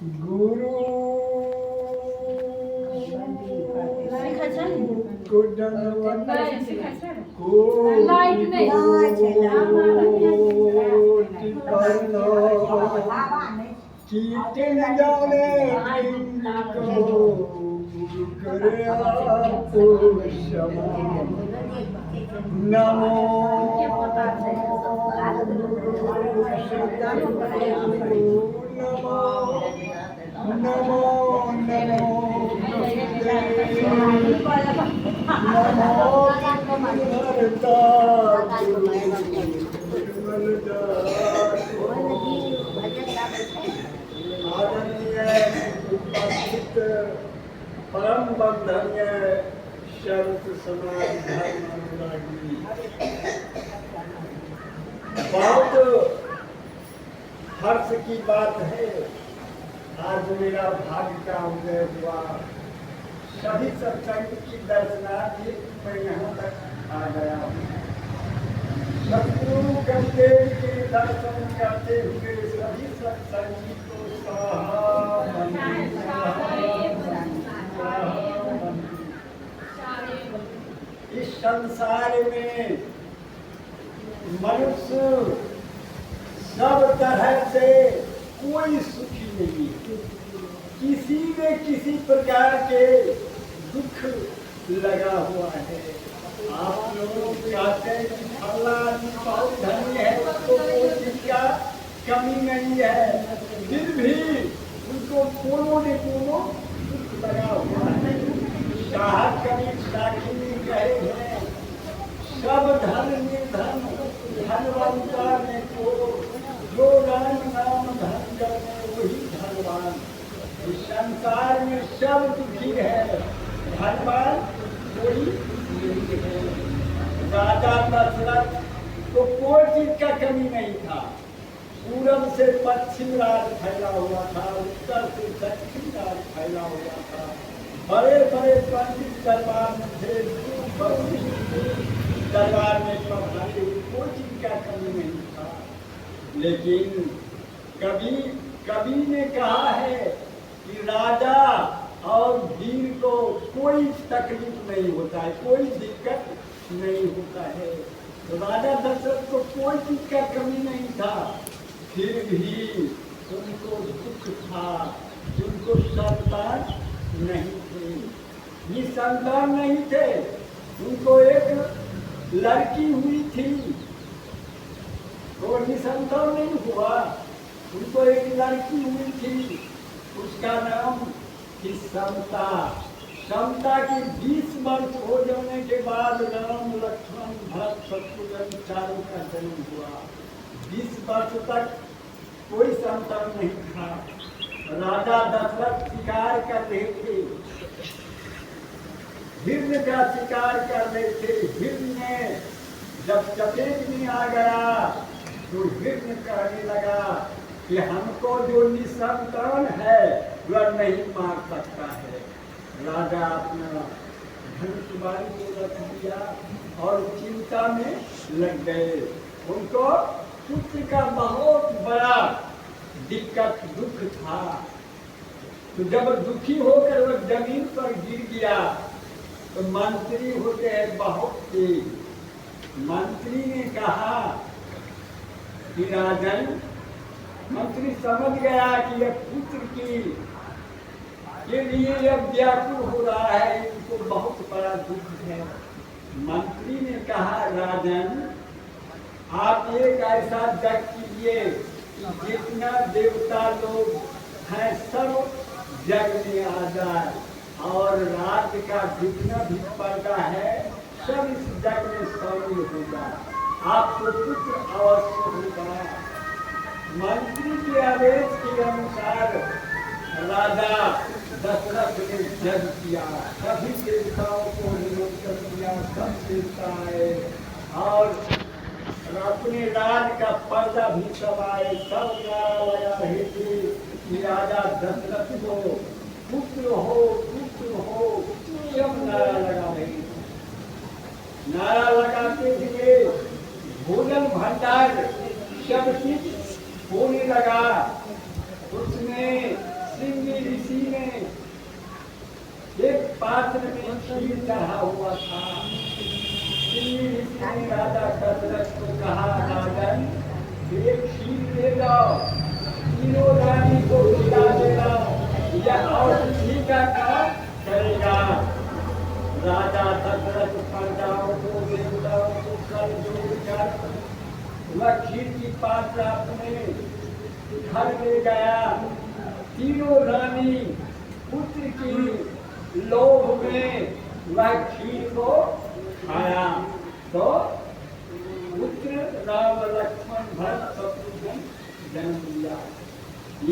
गुरु को दंडवत कोटि प्रणाम कीर्ति न जाने को गुरु करे आपको क्षमा नमो नमो नमो आदरणीय उपस्थित परम बंधन्य संत समाज धर्म अनुरागी बहुत हर्ष की बात है। आज मेरा भाग्य का उदय हुआ। सभी सत्संग की दर्शनार्थी मैं यहाँ तक आ गया हूँ। सतगुरु गुरुदेव के दर्शन करते हुए सभी सत्संगी को इस संसार में मनुष्य सब तरह से कोई सुखी नहीं है। किसी में किसी प्रकार के दुख लगा हुआ है। आप लोग कहते हैं कि फला आदमी बहुत धनी है, उसको कोई चीज का कमी नहीं है, फिर भी उनको कोनो न कोनो दुख लगा हुआ है। साहब कभी साखी में कहे हैं, सब धन निर्धन धनवंता में को जो राम नाम धन करने वही धनवान। इस संसार में सब दुखी है, धनवान कोई नहीं है। राजा दशरथ को कोई चीज का कमी नहीं था। पूरब से पश्चिम राज फैला हुआ था, उत्तर से दक्षिण राज फैला हुआ था। बड़े बड़े पंडित दरबार में थे, दरबार में पधारे, कोई चीज का कमी नहीं था। लेकिन कवि ने कहा है कि राजा और वीर को कोई तकलीफ नहीं होता है, कोई दिक्कत नहीं होता है। तो राजा दशरथ को कोई चीज का कमी नहीं था, फिर भी उनको दुख था। उनको संतान नहीं थे, ये संतान नहीं थे। उनको एक लड़की हुई थी, वो निसंतान नहीं हुआ। उनको एक लड़की हुई थी, उसका नाम थी समता। समता के 20 वर्ष हो जाने के बाद राम लक्ष्मण भरत शत्रुघ्न चारों का जन्म हुआ। 20 वर्ष तक कोई संतान नहीं था। राजा दशरथ शिकार कर रहे थे, हिरण का शिकार कर रहे थे। हिरण जब चपेट में आ गया तो हिरण कहने लगा कि हमको जो निसंतान है वह नहीं मार सकता है। राजा अपना धनुष्यबाण को रख दिया और चिंता में लग गए। उनको पुत्र का बहुत बड़ा दिक्कत दुख था। तो जब दुखी होकर वह जमीन पर गिर गया तो मंत्री होते हैं बहुत तेज। मंत्री ने कहा कि राजन, मंत्री समझ गया कि यह पुत्र के लिए अब व्याकुल हो रहा है, इनको बहुत बड़ा दुख है। मंत्री ने कहा, राजन आप एक ऐसा जग कीजिए जितना देवता लोग हैं सब जग में आ जाए और राज्य का जितना भी पर्दा है सब इस जग में शामिल हो जाए। आपको पुत्र अवश्य होगा। मंत्री के आदेश के अनुसार राजा दशरथ ने जग किया। सभी देवताओं को निमंत्रण किया, सब देवता आए और अपने राज का पर्दा भी सब आए। सब नारा लगा रहे थे कि राजा दशरथ को पुत्र हो, पुत्र हो। सब नारा लगा रहे थे। नारा लगाते थे, भोजन भंडार सब चीज होने लगा। उसमें खीर चढ़ा हुआ था। इसलिए राजा दशरथ को कहा, राजन एक खीर ले जाओ, तीनों रानी को खिला देना, यह औषधि का काम करेगा। राजा दशरथ प्रजाओं को, देवताओं को कर जोड़कर वह खीर की पात्र अपने घर ले गया। तीनों रानी पुत्र की लोभ में वह खीर को खाया तो पुत्र राम लक्ष्मण भरत शत्रुघ्न जन्म लिया।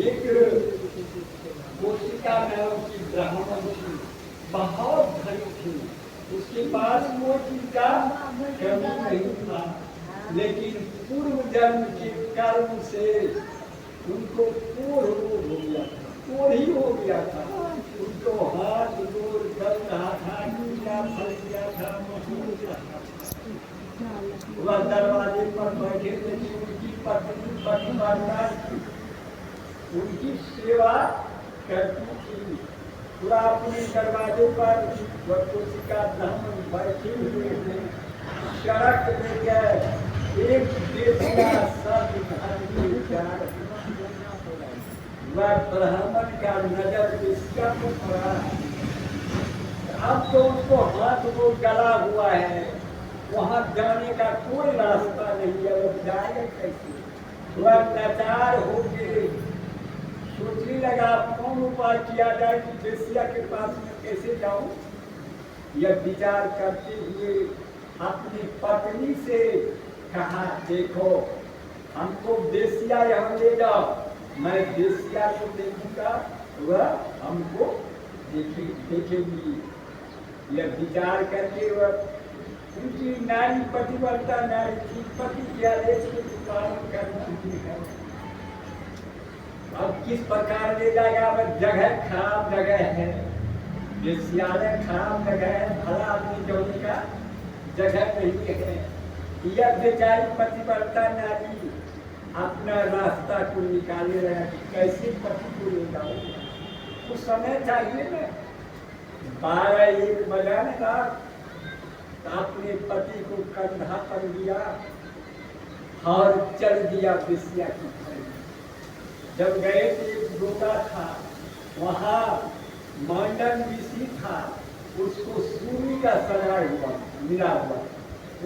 एक कोशिका में उसकी ब्राह्मण थी, बहुत धनी थी, उसके पास वो चीज का कमी नहीं था, लेकिन पूर्व जन्म के कर्म से उनको कोढ़ रोग हो गया था, कोढ़ ही हो गया था। उनको हाथ गोड़ जल रहा था, नीला फल गया था, मसूर गया था। वह दरवाजे पर बैठे थे कि उनकी पत्नी पतिव्रता थी, उनकी सेवा करती थी। वह अपने दरवाजे पर वह कोशिका ब्राह्मण बैठे हुए थे। सड़क में गए, एक देवता सब वह ब्राह्मण का नजर इसका को पड़ा। अब तो उसको हाथ वो गला हुआ है, वहां जाने का कोई रास्ता नहीं है, वो जाएगा कैसे? वह लाचार हो गए, सोचने लगा कौन उपाय किया जाए कि बेसिया के पास में कैसे जाऊं। यह विचार करते हुए अपनी पत्नी से कहा, देखो हमको बेसिया यहाँ ले जाओ, मैं बेसिया को देखूंगा, वह हमको देखेगी। यह विचार करके वह उनकी नारी पतिव्रता नारी थी, पति के आदेश को पालन करती है। अब किस प्रकार ले जाएगा? वह जगह खराब जगह है, बेसियालय खराब जगह है, भला आदमी जोड़ने का जगह नहीं है। यह बेचारी पतिव्रता नारी अपना रास्ता को निकाले रहा कि कैसे पति को ले जाओ। कुछ समय चाहिए ना, 12-1 बजा ने रात अपने पति को कंधा पर लिया और चल दिया बेसिया की घर। जब गए तो एक डोका था, वहाँ मंडन ऋषि था, उसको सूली का सजाया हुआ मिला हुआ,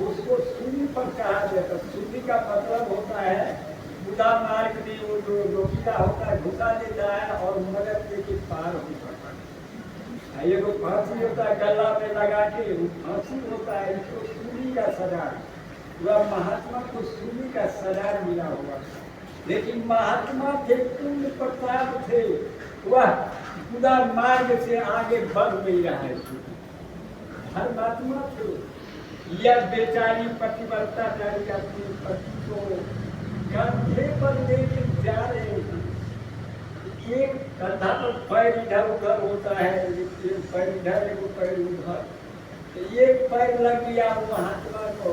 उसको सूली पर कहा जाता। सूली का मतलब होता है बुदा मार्ग में वो जो रोकीला होता है, घुसा लेता है और मदद लेके पार हो जाता है। ये वो फांसी होता है, गला में लगा के फांसी होता है, इसको सूली का सजा। वह महात्मा को सूली का सजा मिला हुआ था, लेकिन महात्मा थे, पुण्य प्रताप थे, वह बुदा मार्ग से आगे बढ़ नहीं रहा है। धर्मात्मा थे। यह बेचारी पतिव्रता नारी अपने पति को कंधे पर लेके जा रहे थे। एक कंधा पर पैर इधर उधर होता है, एक पैर इधर एक पैर उधर, तो एक पैर लग गया महात्मा को,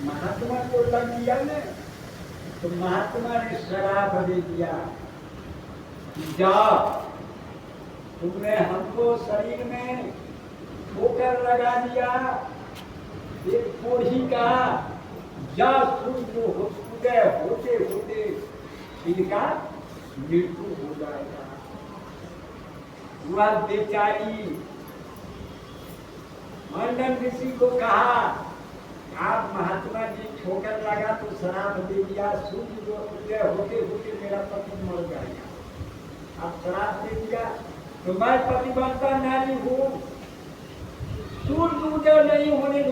महात्मा को लग गया ना, तो महात्मा ने शराब दे दिया, जाओ तुमने हमको शरीर में ठोकर लगा दिया, एक कोढ़ी का, या सूर्य उदय होते होते इनका मृत्यु हो जाएगा। वह बेचारी मंडन ऋषि को कहा, आप महात्मा जी ठोकर लगा तो शराब दे दिया, सूर्य उदय होते होते मेरा पति मर जाएगा, आप शराब दे दिया तो मैं पतिव्रता नारी हूँ, सूर्य उदय नहीं होने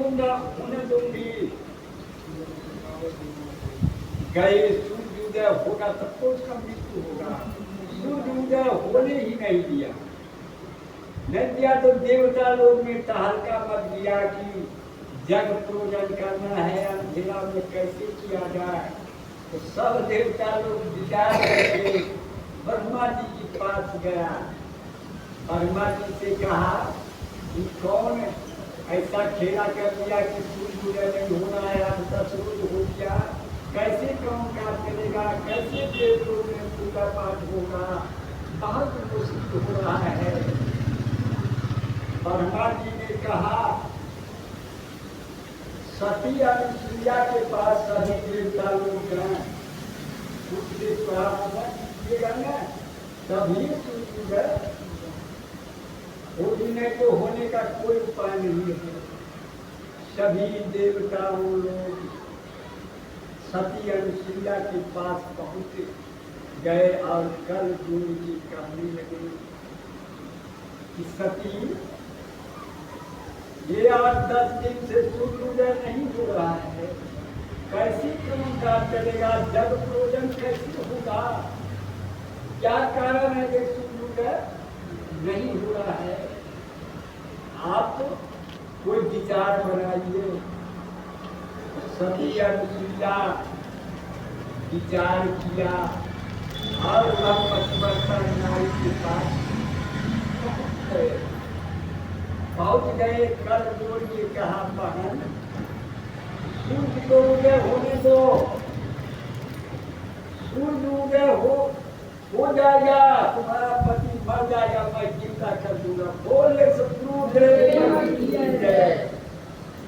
दूंगी। गए सूर्य उदय होगा तब तो उसका मृत्यु होगा, सूर्य उदय होने ही नहीं दिया। नहीं दिया तो देवता लोग में तहलका मच दिया कि जग पूजन करना है, अंधेरा में कैसे किया जाए। तो सब देवता लोग विचार करके ब्रह्मा जी के पास गया। ब्रह्मा जी से कहा कि कौन ऐसा खेला कर दिया कि सूर्य उदय नहीं होना है, अब 10 रोज हो गया, कैसे काम काज चलेगा, कैसे देव लोग में पूजा पाठ होगा, बहुत मुश्किल हो रहा है। ब्रह्मा जी ने कहा सती अनुसुईया के पास सभी देवता लोग गए, उससे परामर्श कीजिएगा ना तभी सुनिएगा। वो विनय को होने का कोई उपाय नहीं है। सभी देवताओं लोग सती अनुसुईया के पास पहुंच गए और कल गुरु जी कहने लगे कि सती ये 8-10 दिन से सूर्योदय नहीं हो रहा है, कैसी क्रमकार चलेगा, जब प्रोजन कैसे होगा, क्या कारण है कि सूर्योदय नहीं हो रहा है। आप कोई विचार बनाइए। सती अनुसुईया विचार किया और वह पतिव्रता नारी के पास पहुंच गए। कल जोड़ के कहा बहन सूर्य को उदय होने दो, सूर्य उदय हो जाएगा, तुम्हारा पति मर जाएगा, मैं चिंता कर दूंगा। बोले शत्रु